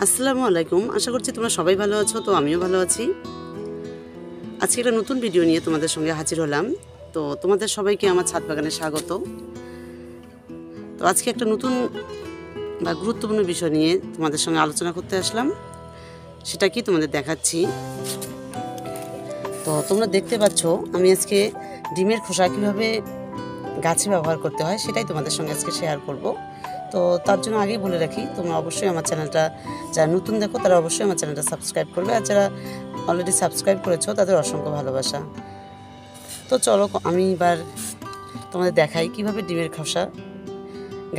আসসালামু আলাইকুম। আশা করছি তোমরা সবাই ভালো আছো। তো আমিও ভালো আছি। আজকে একটা নতুন ভিডিও নিয়ে তোমাদের সঙ্গে হাজির হলাম। তো তোমাদের সবাইকে আমার ছাদ বাগানে স্বাগত। তো আজকে একটা নতুন বা গুরুত্বপূর্ণ বিষয় নিয়ে তোমাদের সঙ্গে আলোচনা করতে আসলাম। সেটা কি তোমাদের দেখাচ্ছি। তো তোমরা দেখতে পাচ্ছ আমি আজকে ডিমের খোসা কীভাবে গাছে ব্যবহার করতে হয় সেটাই তোমাদের সঙ্গে আজকে শেয়ার করব। তো তার জন্য আগেই বলে রাখি, তোমরা অবশ্যই আমার চ্যানেলটা, যারা নতুন দেখো তারা অবশ্যই আমার চ্যানেলটা সাবস্ক্রাইব করবে, আর যারা অলরেডি সাবস্ক্রাইব করেছো তাদের অসংখ্য ভালোবাসা। তো চলো আমি এবার তোমাদের দেখাই কিভাবে ডিমের খোসা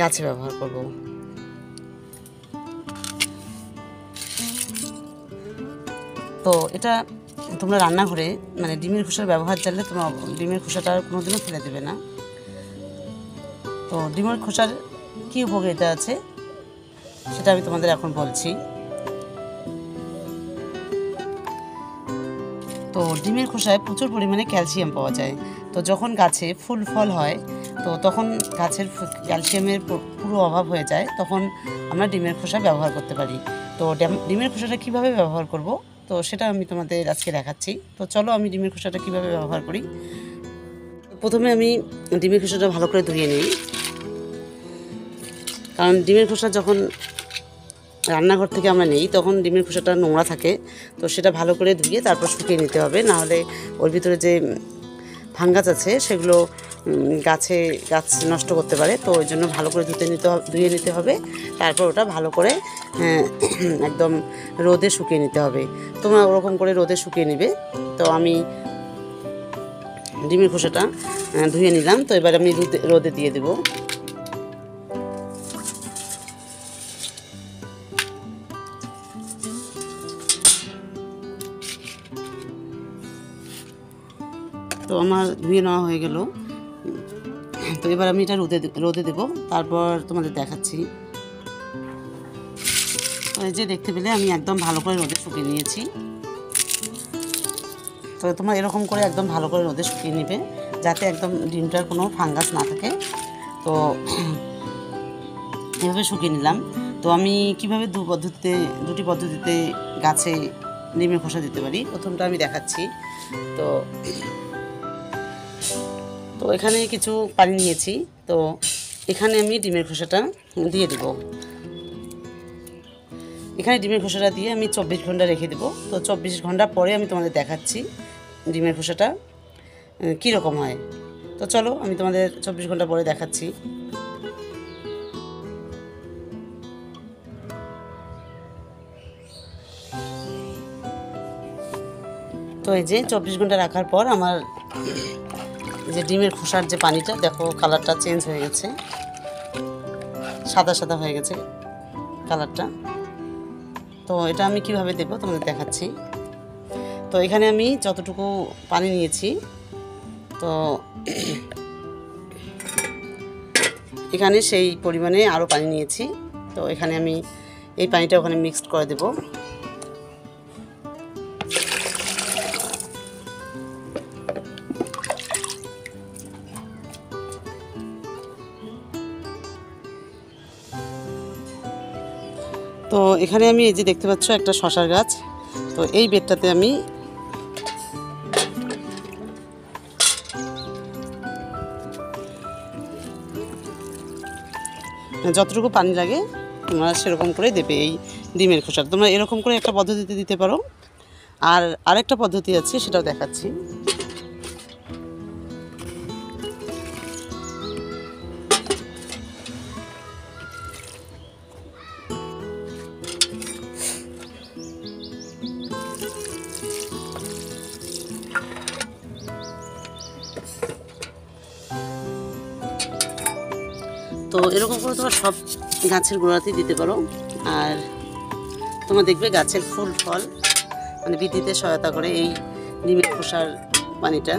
গাছে ব্যবহার করব। তো এটা তোমরা রান্নাঘরে মানে ডিমের খোসার ব্যবহার জানলে তোমরা ডিমের খোসাটা কোনোদিনও ফেলে দেবে না। তো ডিমের খোসার কী উপকারিতা আছে সেটা আমি তোমাদের এখন বলছি। তো ডিমের খোসায় প্রচুর পরিমাণে ক্যালসিয়াম পাওয়া যায়। তো যখন গাছে ফুল ফল হয় তো তখন গাছের ক্যালসিয়ামের পুরো অভাব হয়ে যায়, তখন আমরা ডিমের খোসা ব্যবহার করতে পারি। তো ডিমের খোসাটা কীভাবে ব্যবহার করব তো সেটা আমি তোমাদের আজকে দেখাচ্ছি। তো চলো আমি ডিমের খোসাটা কীভাবে ব্যবহার করি। প্রথমে আমি ডিমের খোসাটা ভালো করে ধুয়ে নিই, কারণ ডিমের খোসা যখন রান্নাঘর থেকে আমরা নেই তখন ডিমের খোসাটা নোংরা থাকে। তো সেটা ভালো করে ধুয়ে তারপর শুকিয়ে নিতে হবে, নাহলে ওর ভিতরে যে ফাঙ্গাস আছে সেগুলো গাছ নষ্ট করতে পারে। তো ওই জন্য ভালো করে ধুয়ে নিতে হবে, তারপর ওটা ভালো করে একদম রোদে শুকিয়ে নিতে হবে। তোমরা ওরকম করে রোদে শুকিয়ে নেবে। তো আমি ডিমের খোসাটা ধুয়ে নিলাম। তো এবার আমি রোদে দিয়ে দেবো। তো আমার ধুয়ে নেওয়া হয়ে গেল। তো এবার আমি এটা রোদে দেবো, তারপর তোমাদের দেখাচ্ছি। তো এই যে দেখতে পেলে আমি একদম ভালো করে রোদে শুকিয়ে নিয়েছি। তো তোমরা এরকম করে একদম ভালো করে রোদে শুকিয়ে নেবে, যাতে একদম ডিমটার কোনো ফাঙ্গাস না থাকে। তো এভাবে শুকিয়ে নিলাম। তো আমি কিভাবে দুটি পদ্ধতিতে গাছে ডিমের খোসা দিতে পারি প্রথমটা আমি দেখাচ্ছি। তো তো এখানে কিছু পানি নিয়েছি। তো এখানে আমি ডিমের খোসাটা দিয়ে দেব। এখানে ডিমের খোসাটা দিয়ে আমি 24 ঘন্টা রেখে দেবো। তো 24 ঘন্টা পরে আমি তোমাদের দেখাচ্ছি ডিমের খোসাটা কীরকম হয়। তো চলো আমি তোমাদের 24 ঘন্টা পরে দেখাচ্ছি। তো এই যে 24 ঘন্টা রাখার পর আমার যে ডিমের খোসার যে পানিটা, দেখো কালারটা চেঞ্জ হয়ে গেছে, সাদা সাদা হয়ে গেছে কালারটা। তো এটা আমি কিভাবে দেবো তোমাদের দেখাচ্ছি। তো এখানে আমি যতটুকু পানি নিয়েছি, তো এখানে সেই পরিমাণে আরও পানি নিয়েছি। তো এখানে আমি এই পানিটা ওখানে মিক্সড করে দেবো। তো এখানে আমি এই যে দেখতে পাচ্ছ একটা শশার গাছ। তো এই বেডটাতে আমি যতটুকু পানি লাগে তোমরা সেরকম করে দেবে এই ডিমের খোসা। তোমরা এরকম করে একটা পদ্ধতিতে দিতে পারো, আর আরেকটা পদ্ধতি আছে সেটাও দেখাচ্ছি। তো এরকম করে তোমরা সব গাছের গোড়াতেই দিতে পারো, আর তোমরা দেখবে গাছের ফুল ফল মানে বৃদ্ধিতে সহায়তা করে এই ডিমের খোসার পানিটা।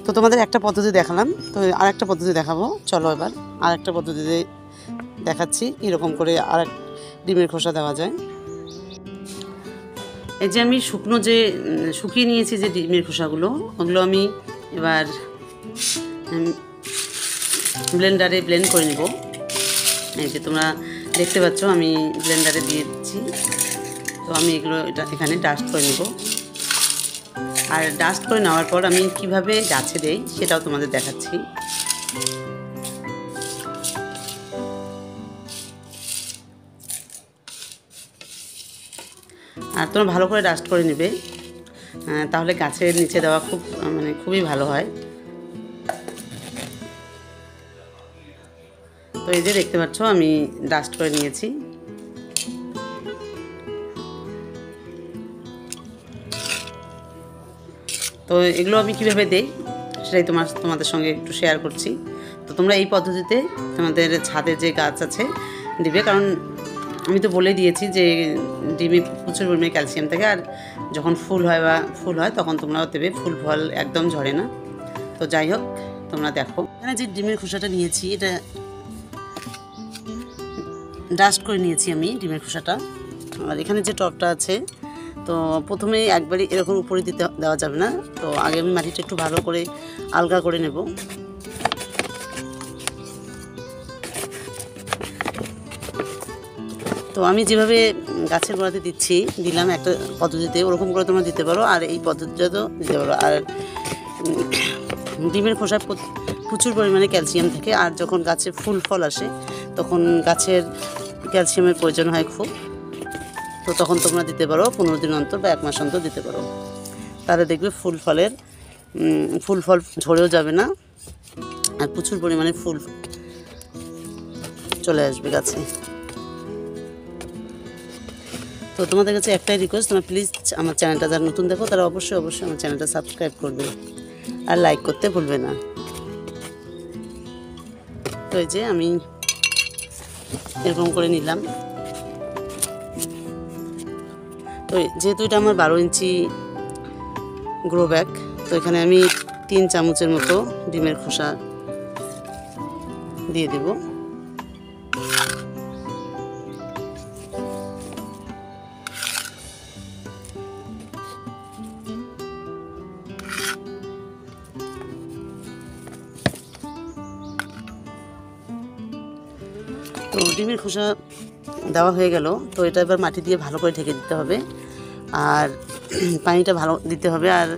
তো তোমাদের একটা পদ্ধতি দেখালাম, তো আর একটা পদ্ধতি দেখাবো। চলো এবার আর একটা পদ্ধতিতে দেখাচ্ছি কীরকম করে ডিমের খোসা দেওয়া যায়। এই যে আমি শুকনো যে শুকিয়ে নিয়েছি যে ডিমের খোসাগুলো, ওগুলো আমি এবার ব্লেন্ডারে ব্লেন্ড করে নেব। এই যে তোমরা দেখতে পাচ্ছ আমি ব্লেন্ডারে দিয়ে দিচ্ছি। তো আমি এখানে ডাস্ট করে নেব। আর ডাস্ট করে নেওয়ার পর আমি কিভাবে গাছে দেই সেটাও তোমাদের দেখাচ্ছি। আর তোমরা ভালো করে ডাস্ট করে নেবে, তাহলে গাছের নিচে দেওয়া খুবই ভালো হয়। তো এই যে দেখতে পাচ্ছ আমি ডাস্ট করে নিয়েছি। তো এগুলো আমি কীভাবে দেই সেটাই তোমাদের সঙ্গে একটু শেয়ার করছি। তো তোমরা এই পদ্ধতিতে তোমাদের ছাদে যে গাছ আছে দিবে, কারণ আমি তো বলে দিয়েছি যে ডিমে প্রচুর পরিমাণে ক্যালসিয়াম থাকে। আর যখন ফুল হয় তখন তোমরাও দেবে, ফুল ফল একদম ঝরে না। তো যাই হোক, তোমরা দেখো এখানে যে ডিমের খোসাটা নিয়েছি, এটা ডাস্ট করে নিয়েছি আমি ডিমের খোসাটা। আর এখানে যে টবটা আছে, তো প্রথমে একবারই এরকম উপরে দেওয়া যাবে না। তো আগে আমি মাটিটা একটু ভালো করে আলগা করে নেব। তো আমি যেভাবে গাছের গোড়াতে দিলাম একটা পদ্ধতিতে, ওরকম করে তোমরা দিতে পারো। আর এই পদ্ধতিটাতেও দিতে পারো। আর ডিমের খোসায় প্রচুর পরিমাণে ক্যালসিয়াম থাকে। আর যখন গাছে ফুল ফল আসে তখন গাছের ক্যালসিয়ামের প্রয়োজন হয় খুব। তো তখন তোমরা দিতে পারো 15 দিন অন্তর বা 1 মাস অন্তর দিতে পারো। তাহলে দেখবে ফুল ফল ঝরেও যাবে না, আর প্রচুর পরিমাণে ফুল চলে আসবে গাছে। তো তোমাদের কাছে একটাই রিকোয়েস্ট, তোমরা প্লিজ আমার চ্যানেলটা যারা নতুন দেখো তারা অবশ্যই আমার চ্যানেলটা সাবস্ক্রাইব করবে আর লাইক করতে ভুলবে না। তো এই যে আমি এরকম করে নিলাম। তো যেহেতু এটা আমার 12 ইঞ্চি গ্রো ব্যাগ, তো এখানে আমি 3 চামচের মতো ডিমের খোসা দিয়ে দেব। তো ডিমের খোসা দেওয়া হয়ে গেল। তো এটা এবার মাটি দিয়ে ভালো করে ঢেকে দিতে হবে, আর পানিটা ভালো দিতে হবে। আর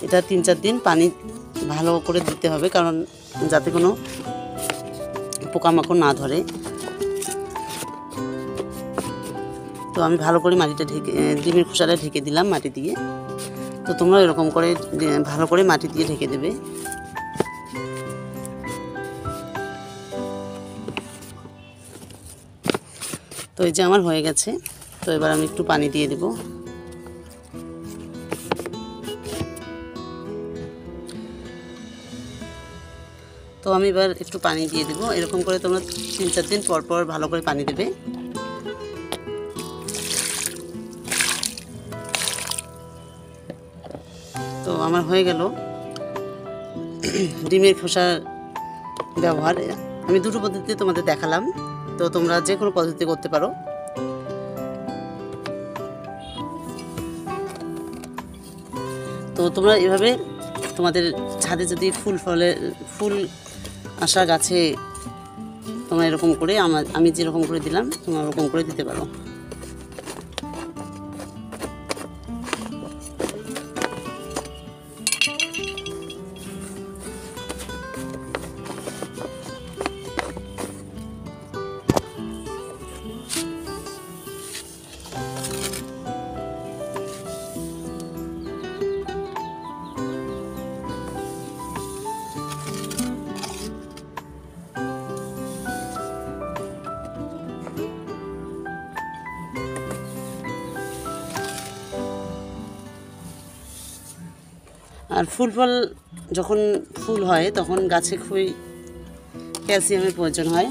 এটা 3-4 দিন পানি ভালো করে দিতে হবে, কারণ যাতে কোনো পোকামাকড় না ধরে। তো আমি ভালো করে মাটিটা ডিমের খোসাটা ঢেকে দিলাম মাটি দিয়ে। তো তোমরা এরকম করে ভালো করে মাটি দিয়ে ঢেকে দেবে। তো এই যে আমার হয়ে গেছে। তো এবার আমি একটু পানি দিয়ে দেব। তো আমি এবার একটু পানি দিয়ে দেব। এরকম করে তোমরা 3-4 দিন পর পর ভালো করে পানি দেবে। তো আমার হয়ে গেল ডিমের খোসার ব্যবহার। আমি দুটো পদ্ধতিতে তোমাদের দেখালাম, তো তোমরা যে কোনো পদ্ধতি করতে পারো। তো তোমরা এভাবে তোমাদের ছাদে যদি ফুল আসা গাছে তোমরা এরকম করে আমি যেরকম করে দিলাম তোমরা ওরকম করে দিতে পারো। আর যখন ফুল হয় তখন গাছে খুবই ক্যালসিয়ামের প্রয়োজন হয়।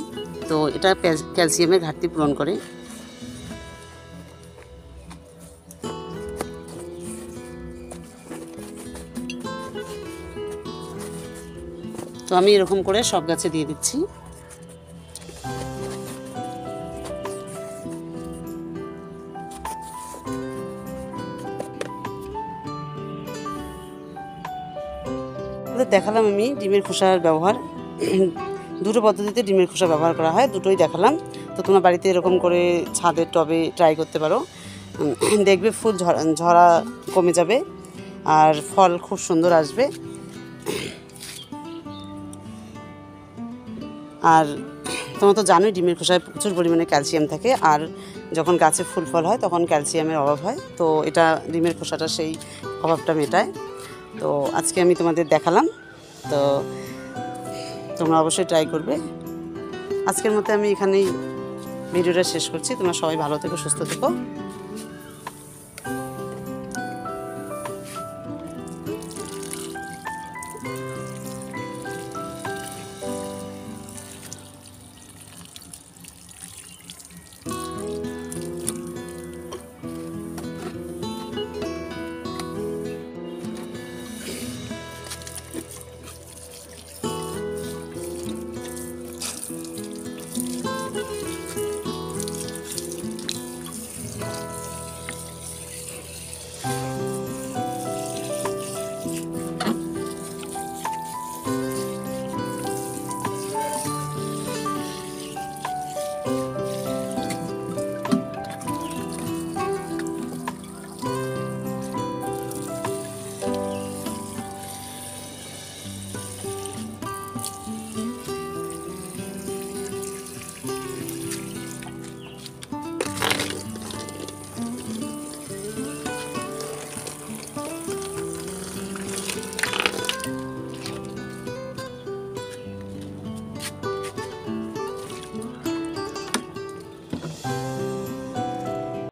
তো এটা ক্যালসিয়ামের ঘাটতি পূরণ করে। তো আমি এরকম করে সব গাছে দিয়ে দিচ্ছি। দেখালাম আমি ডিমের খোসার ব্যবহার। দুটো পদ্ধতিতে ডিমের খোসা ব্যবহার করা হয়, দুটোই দেখালাম। তো তোমরা বাড়িতে এরকম করে ছাদের টবে ট্রাই করতে পারো, দেখবে ফুল ঝরা কমে যাবে আর ফল খুব সুন্দর আসবে। আর তোমরা তো জানোই ডিমের খোসায় প্রচুর পরিমাণে ক্যালসিয়াম থাকে, আর যখন গাছে ফুল ফল হয় তখন ক্যালসিয়ামের অভাব হয়, তো এটা ডিমের খোসাটা সেই অভাবটা মেটায়। তো আজকে আমি তোমাদের দেখালাম, তো তোমরা অবশ্যই ট্রাই করবে। আজকের মতো আমি এখানেই ভিডিওটা শেষ করছি। তোমরা সবাই ভালো থেকো, সুস্থ থেকো।